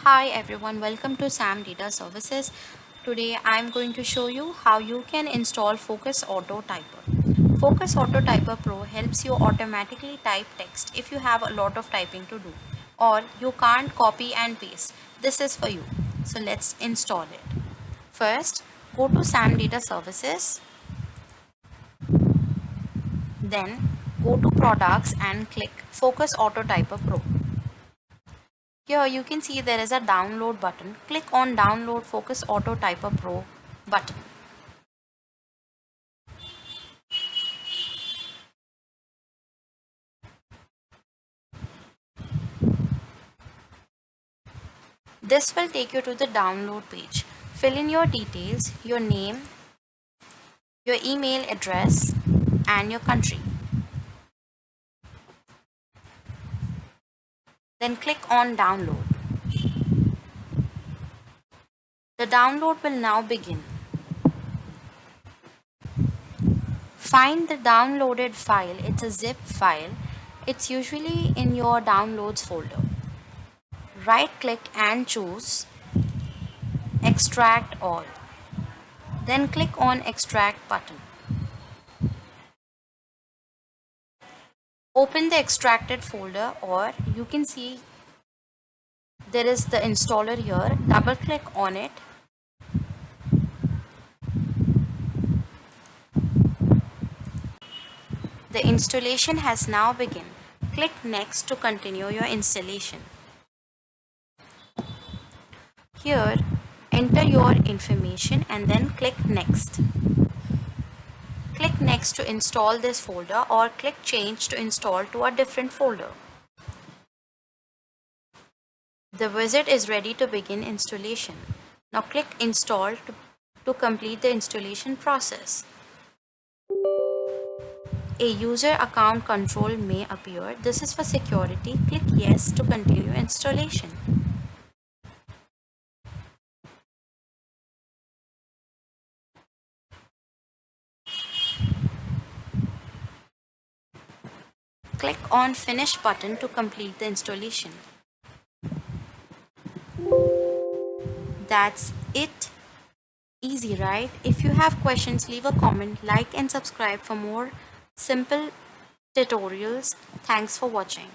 Hi everyone, welcome to SAM Data Services. Today I am going to show you how you can install Focus Auto Typer. Focus Auto Typer Pro helps you automatically type text if you have a lot of typing to do or you can't copy and paste. This is for you. So let's install it. First, go to SAM Data Services, then go to Products and click Focus Auto Typer Pro. Here you can see there is a download button. Click on download Focus Auto Typer Pro button. This will take you to the download page. Fill in your details, your name, your email address and your country. Then click on download. The download will now begin. Find the downloaded file. It's a zip file. It's usually in your downloads folder. Right click and choose extract all. Then click on extract button. Open the extracted folder, or you can see there is the installer here. Double click on it. The installation has now begun. Click next to continue your installation. Here, enter your information and then click next. Click next to install this folder or click change to install to a different folder. The wizard is ready to begin installation. Now click install to complete the installation process. A user account control may appear. This is for security. Click yes to continue installation. Click on finish button to complete the installation. That's it. Easy, right? If you have questions, leave a comment, like and subscribe for more simple tutorials. Thanks for watching.